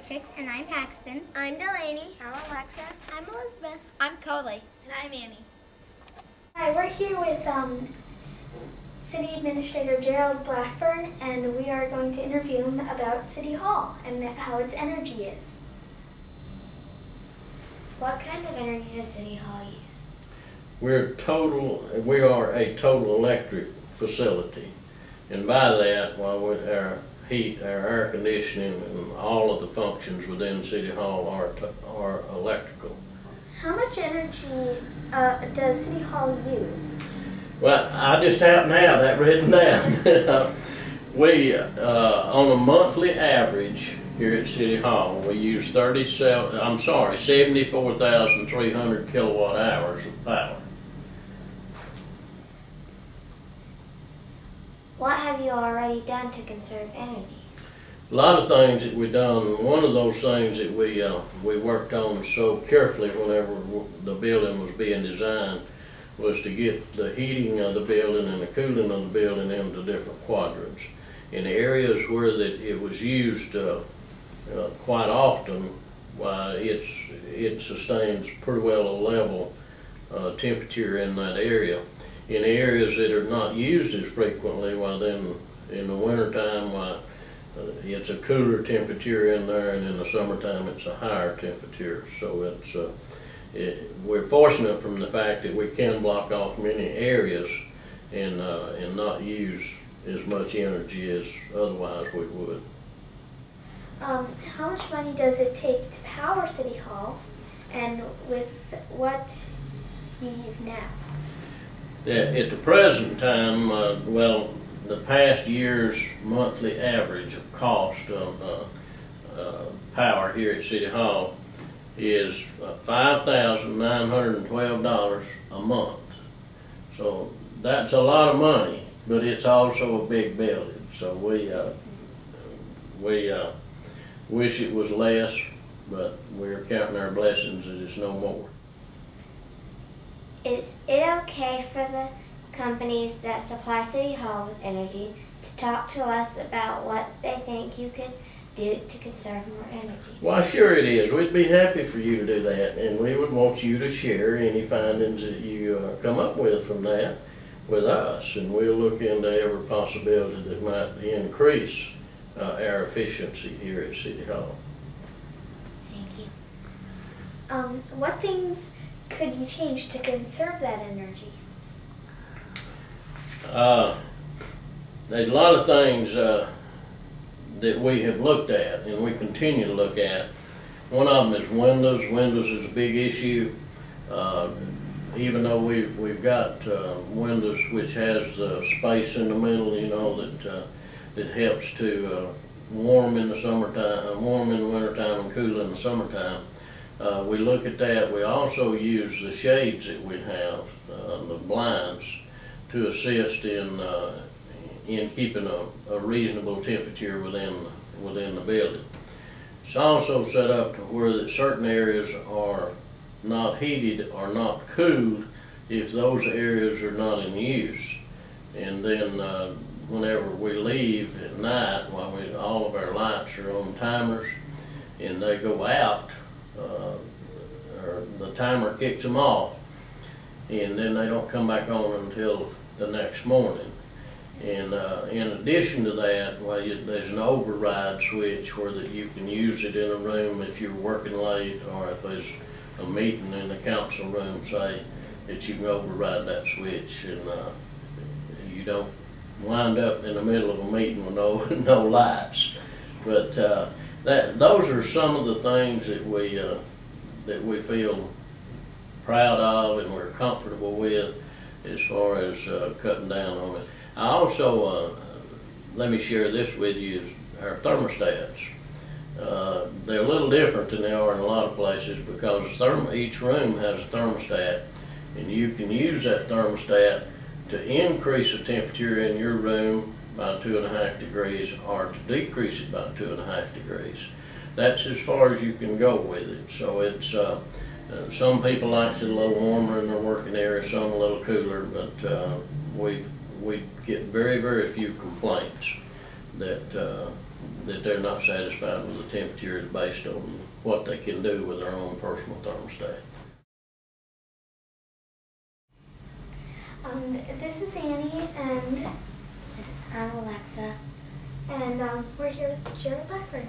Cyberchicks, and I'm Paxton. I'm Delaney. I'm Alexa. I'm Elizabeth. I'm Coley. And I'm Annie. Hi, we're here with City Administrator Gerald Blackburn, and we are going to interview him about City Hall and how its energy is. What kind of energy does City Hall use? We are a total electric facility, and by that, our heat, our air conditioning, and all of the functions within City Hall are electrical. How much energy does City Hall use? Well, I just happen to have that written down. We, on a monthly average here at City Hall, we use 74,300 kilowatt hours of power. What have you already done to conserve energy? A lot of things that we've done. One of those things that we worked on so carefully whenever the building was being designed was to get the heating of the building and the cooling of the building into different quadrants. In the areas where it was used quite often, it sustains pretty well a level temperature in that area. In areas that are not used as frequently, then in the wintertime, it's a cooler temperature in there, and in the summertime it's a higher temperature. So we're fortunate from the fact that we can block off many areas and not use as much energy as otherwise we would. How much money does it take to power City Hall, and with what you use now? At the present time, the past year's monthly average of cost of power here at City Hall is $5,912 a month. So that's a lot of money, but it's also a big building. So we wish it was less, but we're counting our blessings that it's no more. Is it okay for the companies that supply City Hall with energy to talk to us about what they think you could do to conserve more energy? Well, sure it is. We'd be happy for you to do that, and we would want you to share any findings that you come up with from that with us, and we'll look into every possibility that might increase our efficiency here at City Hall. Thank you. What things could you change to conserve that energy? There's a lot of things that we have looked at and we continue to look at. One of them is windows. Windows is a big issue. Even though we've got windows which has the space in the middle, you know, that helps to warm in the summertime, warm in the wintertime and cool in the summertime. We look at that. We also use the shades that we have, the blinds, to assist in keeping a reasonable temperature within the building. It's also set up to where that certain areas are not heated or not cooled if those areas are not in use. And then whenever we leave at night, while all of our lights are on timers and they go out, or the timer kicks them off, and then they don't come back on until the next morning. And in addition to that, there's an override switch where that you can use it in a room if you're working late, or if there's a meeting in the council room, say, that you can override that switch, and you don't wind up in the middle of a meeting with no lights. But those are some of the things that we feel proud of and we're comfortable with as far as cutting down on it. I also, let me share this with you, is our thermostats. They're a little different than they are in a lot of places because each room has a thermostat, and you can use that thermostat to increase the temperature in your room by 2.5 degrees or to decrease it by 2.5 degrees. That's as far as you can go with it. So it's some people like it a little warmer in their working area, some a little cooler, but we get very, very few complaints that that they're not satisfied with the temperature is based on what they can do with their own personal thermostat. This is Annie, and I'm Alexa. we're here with Gerald Blackburn.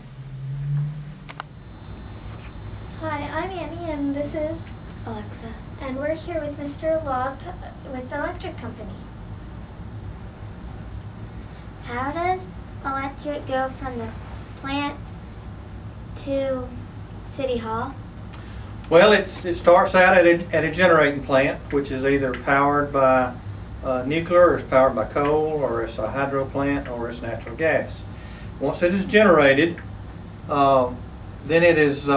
Hi, I'm Annie, and this is Alexa. And we're here with Mr. Law with the electric company. How does electric go from the plant to City Hall? Well, it starts out at a generating plant, which is either powered by nuclear, or it's powered by coal, or it's a hydro plant, or it's natural gas. Once it is generated, then it is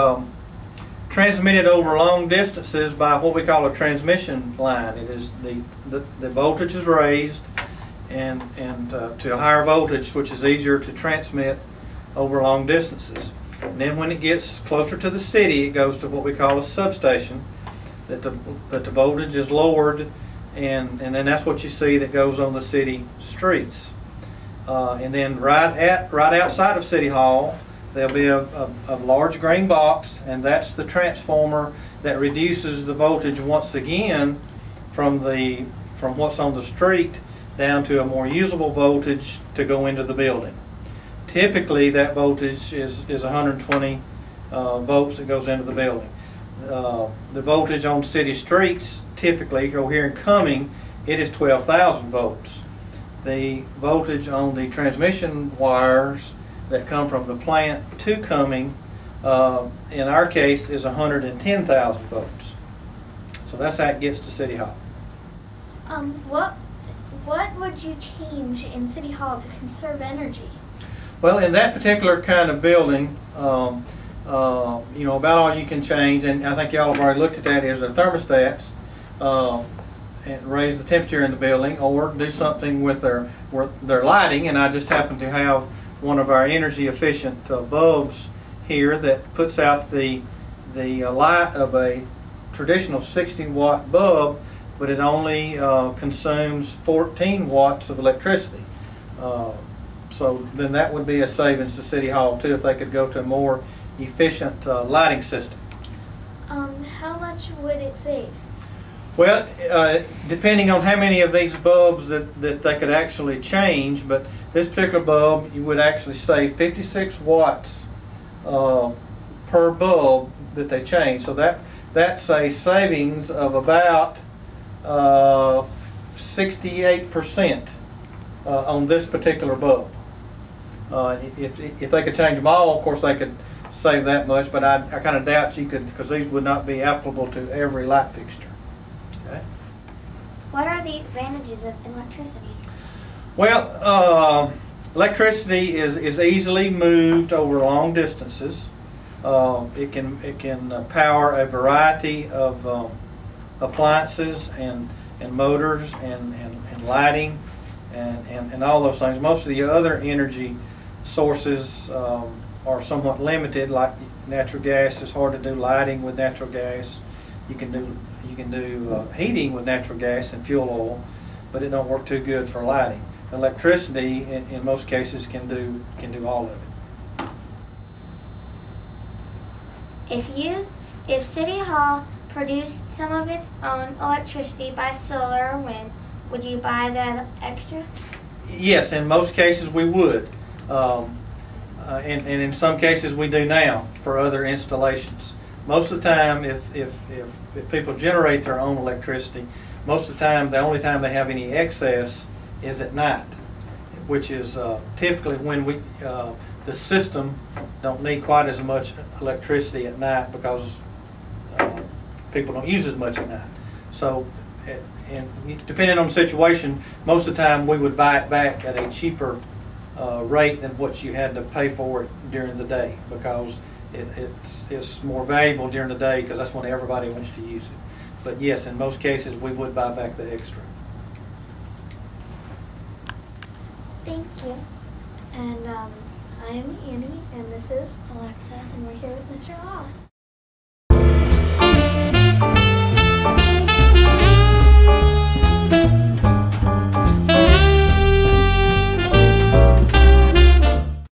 transmitted over long distances by what we call a transmission line. It is the voltage is raised and to a higher voltage, which is easier to transmit over long distances. And then when it gets closer to the city, it goes to what we call a substation, that the voltage is lowered, and then that's what you see that goes on the city streets. And then right outside of City Hall, there'll be a large green box, and that's the transformer that reduces the voltage once again from what's on the street down to a more usable voltage to go into the building. Typically, that voltage is 120 volts that goes into the building. The voltage on city streets, typically, or here in Cumming, it is 12,000 volts. The voltage on the transmission wires that come from the plant to Cumming, in our case, is 110,000 volts. So that's how it gets to City Hall. What would you change in City Hall to conserve energy? Well, in that particular kind of building, about all you can change, and I think y'all have already looked at that, is the thermostats, and raise the temperature in the building, or do something with their lighting. And I just happen to have one of our energy efficient bulbs here that puts out the light of a traditional 60-watt bulb, but it only consumes 14 watts of electricity. So then that would be a savings to City Hall too, if they could go to a more efficient lighting system. How much would it save? Well, depending on how many of these bulbs that they could actually change, but this particular bulb, you would actually save 56 watts per bulb that they change. So that's a savings of about 68% on this particular bulb. If they could change them all, of course they could save that much, but I kind of doubt you could, because these would not be applicable to every light fixture. Okay. What are the advantages of electricity? Well, electricity is easily moved over long distances. It can power a variety of appliances and motors and lighting and all those things. Most of the other energy sources are somewhat limited, like natural gas. It's hard to do lighting with natural gas. You can do heating with natural gas and fuel oil, but it don't work too good for lighting. Electricity, in most cases, can do all of it. If City Hall produced some of its own electricity by solar or wind, would you buy that extra? Yes, in most cases we would, and in some cases we do now for other installations. Most of the time, if people generate their own electricity, most of the time, the only time they have any excess is at night, which is typically when the system don't need quite as much electricity at night, because people don't use as much at night. So, and depending on the situation, most of the time we would buy it back at a cheaper rate than what you had to pay for it during the day, because it's more valuable during the day, because that's when everybody wants to use it. But yes, in most cases we would buy back the extra. Thank you. And I'm Annie, and this is Alexa. and we're here with Mr. Law.